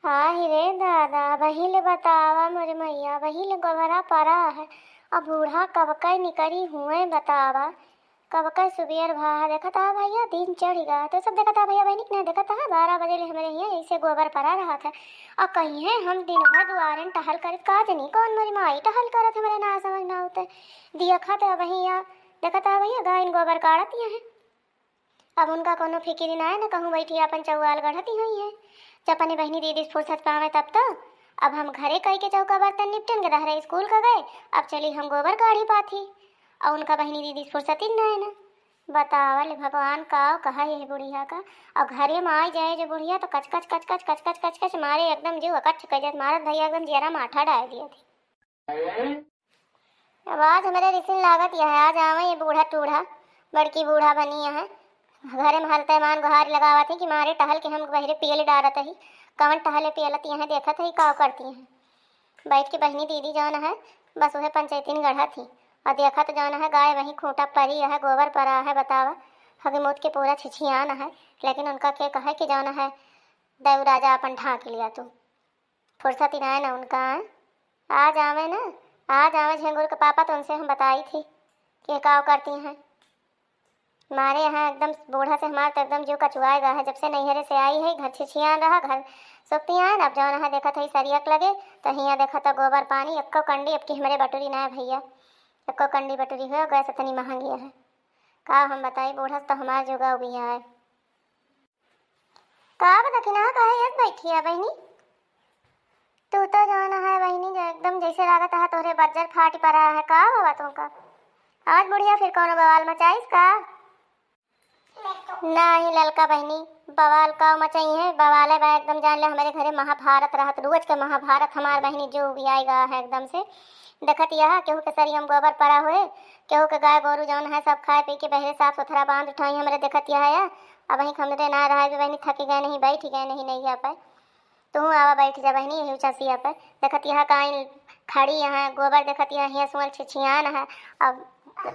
हाँ ही रे दादा, वही ले बतावा मोरे मैया, वही ले गोबरा पड़ा है। अब बूढ़ा कब का निकरी हुए बतावा। कब का सुबेर भा देखा था भैया, दिन चढ़ गया तो सब देखा था भैया, बहनी ने देखा था 12 बजे ले हमारे यहाँ ऐसे गोबर पड़ा रहा था। और कहीं है हम दिन भर दुआरन टहल कर काज नहीं, कौन मेरी माई टहल करत हमारे ना समझ ना होता। दिया खाते भैया, देखा था भैया गाय गोबर काढ़ती है। अब उनका कोनो फिक्री ना है ना, कहूँ बैठी अपन चौवाल गढ़ती हुई है। जब अपने बहनी दीदी फुर्सत पावे तब तो। अब हम घरे कई के चौका बर्तन निपटन के दहरे स्कूल का गए। अब चली हम गोबर काढ़ी पाथी। और उनका बहनी दीदी फुर्सत ही ना है ना। बतावल भगवान का कहा है बुढ़िया का। और घरे में आ जाए जो बुढ़िया तो कच कच कच कच कच कच कच कच मारे एकदम जीव अकच कजत मारत भैया एकदम जरा माठा डाल दिया थी। अब आज हमारे रिसिन लागत यह है, आज आवे ये बूढ़ा टूढ़ा बड़की बूढ़ा बनी है। घरे में हर तैमान गुहार लगावा थी कि मारे टहल के हम बहरे पियल डारत ही। कवन टहले पियलती हैं देखत ही का करती हैं। बैठ के बहनी दीदी जौन है बस वह पंचायतीन गढ़ा थी। और देखा तो जौन है गाय वहीं खूंटा परी है, गोबर परा है बतावा। हगे मुद के पूरा छिछियान है। लेकिन उनका क्या कहे कि जौन है देव राजा अपन ढांक लिया तू। फुर्सत ही ना है ना उनका है? आज आवे ना, आज आवे झेंगुर के पापा तो उनसे हम बताई थी कि काव करती हैं। हमारे यहाँ एकदम बूढ़ा से हमारा तो एकदम जीव कचुआएगा है। जब से नैहरे से आई है घर छिछियान रहा, घर सुखतियान। अब जौन है देखा था सरियक लगे तो हियाँ देखा था गोबर पानी एक्को कंडी। अब की हमारे बटोरी ना है भैया, एक्को कंडी बटोरी हुआ गैस इतनी महंगी है। का हम बताई बूढ़ा तो हमारा जुगा भी है। का बता कि ना कहे एक बैठी है बहनी। तू तो जौन है बहनी जो एकदम जैसे लागत है तोहरे बज्जर फाटी पड़ा है। का बाबा तुमका आज बुढ़िया फिर कौन बवाल मचाइस का? नहीं ललका बहनी, बवाल का मचाई है। बवाल है बा एकदम जान ले हमारे घरे महाभारत रहत रोज के महाभारत। हमार बहनी जो भी आएगा है एकदम से देखत यह केहू के सरी हम गोबर पड़ा हुए, केहू के गाय गोरू जौन है सब खाए पी के बहरे साफ सुथरा बांध उठाई हमारे देखत यह है। अब वहीं हमरे ना रहा बहनी, थकी गए नहीं बैठ गए नहीं आ पाए। तू आवा बैठ जा बहनी यही चसिया पर। देखत यह काइन खड़ी है गोबर देखत यह सुअल छिछियान है। अब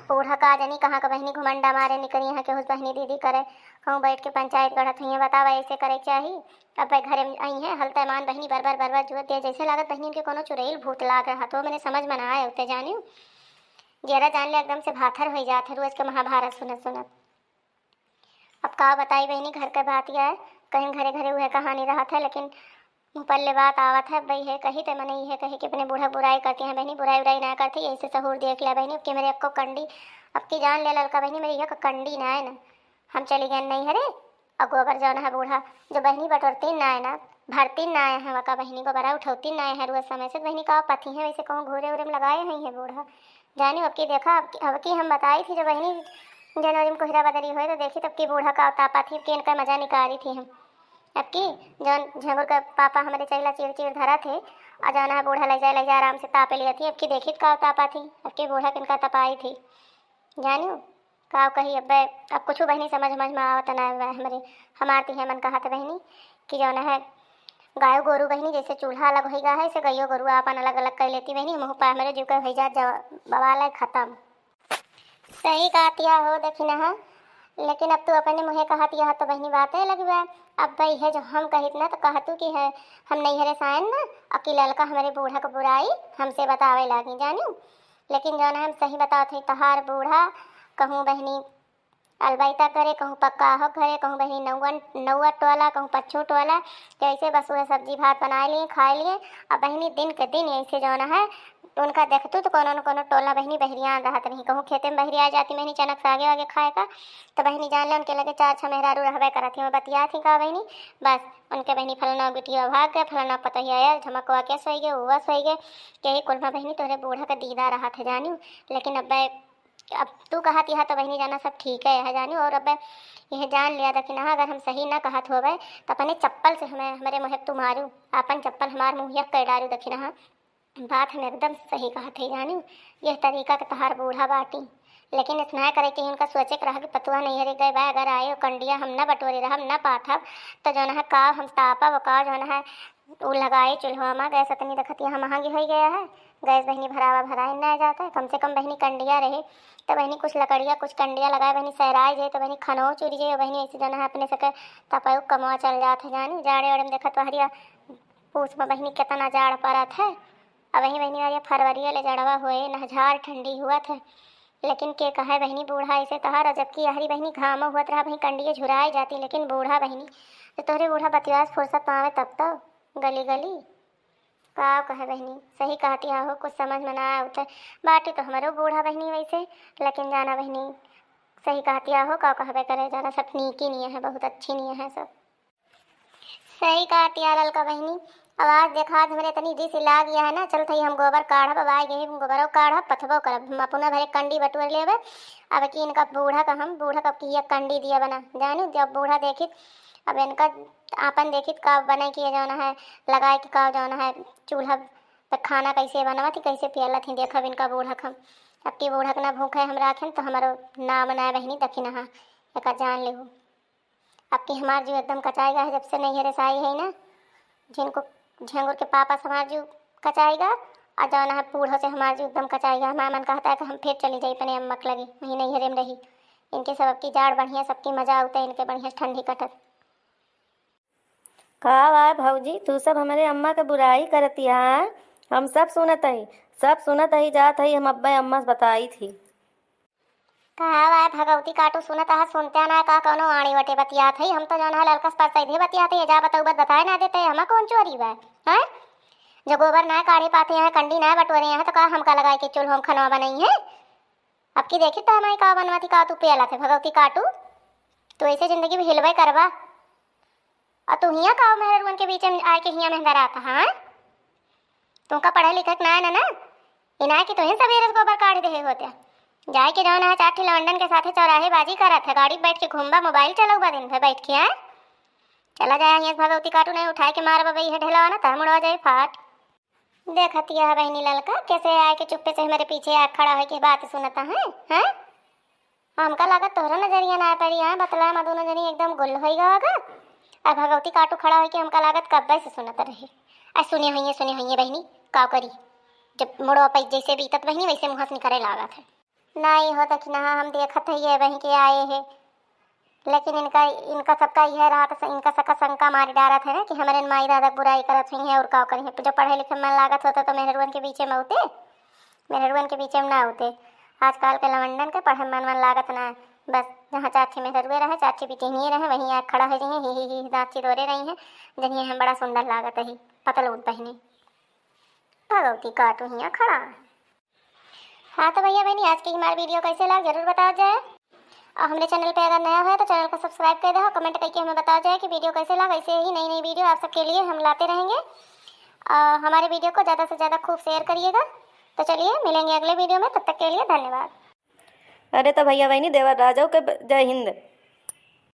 बूढ़ा का जनी कहाँ का बहनी घुमंडा मारे निकली है कि उस बहनी दीदी करे कहूँ बैठ के पंचायत गढ़त हुई है। बतावा ऐसे करे चाहिए। अब भाई घरे में आई है हलतमान बहनी बरबर बरबर जुआ दे जैसे लागत बहनी के कोनो चुड़ैल भूत लाग रहा तो मैंने समझ में ना आए उते जानियो। जरा जान ले एकदम से भाथर हो जाते रोज के महाभारत सुनत सुनत। अब का बताई बहनी घर के बात यह है, कहीं घरे घरे वह कहानी रहा था लेकिन मुँह पल्ले बात आवत है भाई है कही तो मैंने ये कही कि अपने बूढ़ा बुराई करती हैं बहनी, बुराई बुराई ना करती ऐसे सहूर देख लिया बहनी। अब कि मेरे अक्को कंडी अब की जान ले ललका बहनी मेरी यह कंडी ना है ना। हम चली गए नहीं हरे और गोबर जौन है बूढ़ा जो बहनी बटोरती ना है ना भरती ना आए हैं वका बहनी को बड़ा उठौती ना है रोज समय से बहनी का पति है वैसे कहूँ घूरे उरे में लगाए हैं है बूढ़ा जानी। अब की देखा अब की हम बताई थी जो बहनी जनवरी में कोहरा बदरी हुए तो देखी तब की बूढ़ा का तापा थी कि इनका मजा निकाली थी हम। अब की जौन झंगुर का पापा हमारे चैला चिड़ चिड़ धरा थे और जौन है बूढ़ा ले जाए आराम से तापे लिया थी। अब की देखी का तापा थी, अब की बूढ़ा किनका तपाई थी जानियो का कही। अब कुछ बहनी समझ समझ में आवत ना हमारे हमारती है मन कहा था बहनी कि जौन है गाय गोरू बहनी जैसे चूल्हा अलग हो गया है ऐसे गैयो गोरू अपन अलग अलग कर लेती बहनी। मुँह पा मेरे जीव का हो जा बवाल है खत्म। सही कहतिया हो देखी ना। लेकिन अब तू अपने मुँहे कहती है तो बहनी बात है लगी बा। अब भाई है जो हम कहित ना तो कहतू कि है हम नहीं हरे सायन ना अकी ललका हमारे बूढ़ा को बुराई हमसे बतावे लागी जानी। लेकिन जो ना हम सही बताते तहार बूढ़ा कहूँ बहनी अलबैता करे कहूँ पक्का हो करे कहूँ बहनी नौवा टोला कहूँ पच्छू टोला तो ऐसे बस वह सब्जी भात बना लिए खा लिए। अब बहनी दिन के दिन ऐसे जो ना है उनका देखतू तो कोनो न कोनो टोला बहनी बहरिया रहत नहीं कहूँ खेते में बहरी आ जाती बहनी चनक से आगे आगे खाए का तो बहनी जान ले उनके लगे 4-6 मेहरारू रहबे करती मैं बतिया थी का बहनी बस उनके बहनी फलाना बिटिया भाग गए फलाना पतहिया आया झमकवा के सोई गए हुआ सोई गए यही कुलमा बहनी तोरे बूढ़ा का दीदा रहा था जानी। लेकिन अब तू कहती है तो बहनी जाना सब ठीक है जानी। और अब यह जान लिया था कि ना अगर हम सही ना कहत होवे तो अपने चप्पल से हमें हमारे मुँह तू मारू अपन चप्पल हमार मुँह कर डालू देखी ना। बात हम एकदम सही कहते ही जानी। यह तरीका के तहार बूढ़ा बाटी लेकिन इतना करे कि उनका सोचे रहा कि पतुआ नहीं हरे गए भाई अगर आए कंडिया हम न बटोरे रहा हम न पाथब तो जो है का हम तापा वो का जो है वो लगाए चूल्हा में गैस इतनी देखती यहाँ महंगी हो गया है। गैस बहनी भरावा भराए ना जाता है कम से कम बहनी कंडिया रहे तो बहनी कुछ लकड़िया कुछ कंडिया लगाए बहनी सहराए जाए तो बहनी खनो चुरी जाए बहनी ऐसे जो है अपने सके तपाऊ कमवा चल जाते जानी। जाड़े वाड़े में देखा तो हरिया उसमें बहनी कितना जाड़ पड़त है। अब वही बहनी वाली फरवरी ले जड़वा हुए न झाड़ ठंडी हुआ था, लेकिन के कहे बहनी बूढ़ा ऐसे तहार, जबकि हरी बहनी घाम हुआ रहा बहनी कंडिए झुराई जाती, लेकिन बूढ़ा बहनी तो तोहरे बूढ़ा बतियास फुर्सत पावे तब तो गली गली का कहे बहनी। सही कहती हो, कुछ समझ में ना आते बाटी तो हमारो बूढ़ा बहनी वैसे, लेकिन जाना बहनी सही कहती हो, का कहबे करे जाना सब नीकी नहीं है, बहुत अच्छी नहीं है सब। सही कहती है ललका बहनी। अब आज देखा हमरे इतनी जी सिला गया है ना, चल थई हम गोबर काढ़ब, अब आए गए गोबरों काढ़ब पथबो करब, हम अपना भरे कंडी बटुर लेबे। अब कि इनका बूढ़ा का हम बूढ़ा कब की कंडी दिया बना जानू, जब बूढ़ा देखित अब इनका आपन देखित का बना किए जाना है, लगाए कि का जाना है चूल्हा पे खाना कैसे बनवा थी कैसे पियला थी, देखब इनका बूढ़ा हम। अब की बूढ़ा के ना भूखे हम राखें तो हमारो नाम ना बहनी दखी नहा एक जान ले। अब की हमार जो एकदम कचाएगा है, जब से नहीं रसाई है ना, जिनको झंगुर के पापा से हमार जो कचाएगा और जाना है बूढ़ा से हमार जो एकदम कचाएगा। हमारा मन कहता है कि हम फिर चली जाए अपने अम्मक लगी, वहीं नहीं हरे में रही। इनके सबकी जाड़ बढ़िया, सबकी मजा आते इनके बढ़िया ठंडी कटत। का वाह भौजी, तू सब हमारे अम्मा के बुराई करती है। हम सब सुनत ही जात ही, हम अब्बा अम्मा से बताई थी। कहा वाह भगवती काटू सुनत है, सुनते ना का कोनो आड़ी वटे बतियात है। हम तो जाना है लड़का पर सीधे बतियाते है, जा बताऊ बत बताए ना देते हम कौन चोरी बा है। जो गोबर ना काढ़े पाते हैं, कंडी ना बटोरे हैं, तो का हमका लगाए के चूल्हा हम खनवा बनाई है। अब की देखी तो हमारी का बनवाती का तू पेला थे भगवती काटू, तो ऐसे जिंदगी में हिलवे करवा। और तू हिया का मेहरुअन के बीच में आए के हिया मेहंदा आता हाँ, तुमका पढ़े लिखे ना ना ना इना की तो ही सवेरे गोबर काढ़ दे होते जाए के जाना है चाठी लंदन के साथे चौराहे बाजी करत है, गाड़ी बैठ के घूमबा मोबाइल चलाऊबा दिन भर बैठ के है। चला जाए यहाँ भगवती काटू नहीं उठाए के मार बबई है ढेला ना तब मुड़वा जाए फाट। देखती है बहनी ललका कैसे आए के चुप्पे से हमारे पीछे आ खड़ा है के बात सुनता है हैं। हमका लागत तोहरा नजरिया ना पड़ी है, बतला मधु नजरिया एकदम गुल हो गवागा। अब भगवती काटू खड़ा है कि हमका लागत कब्बे से सुनत रहे। आ सुने हुई बहनी का करी, जब मुड़वा पैज जैसे बीतत बहनी वैसे मुँह से करे लागत है। नहीं हो तक ना हम देखत है ये बहन के आए हैं, लेकिन इनका सबका यह रहा था, इनका सबका शंका मारी डालत है ना कि हमारे माई दादा बुराई करत हुई है और का करी है। जो पढ़े लिखे में लागत होता तो मेहरुअन के बीच में होते, मेहरुअन के बीच में ना होते। आजकल के लवंडन के पढ़े मन लागत ना, बस जहाँ चाची मेहरुए रहे चाची बिटिनिए रहे वहीं आग खड़ा हो जाइए ही दाची दौरे रही हैं, जनिए हम बड़ा सुंदर लागत है पतलून पहने भगवती काटू हिया खड़ा। हाँ तो भैया बहनी आज की हमारी वीडियो कैसे लगा जरूर बताओ जाए, और हमारे चैनल पे अगर नया है तो चैनल को सब्सक्राइब कर दो, कमेंट करके हमें बताओ जाए कि वीडियो कैसे लगा। ऐसे ही नई नई वीडियो आप सबके लिए हम लाते रहेंगे। हमारे वीडियो को ज़्यादा से ज़्यादा खूब शेयर करिएगा। तो चलिए मिलेंगे अगले वीडियो में, तब तक के लिए धन्यवाद। अरे तो भैया बहनी देवर राजाओं के जय हिंद।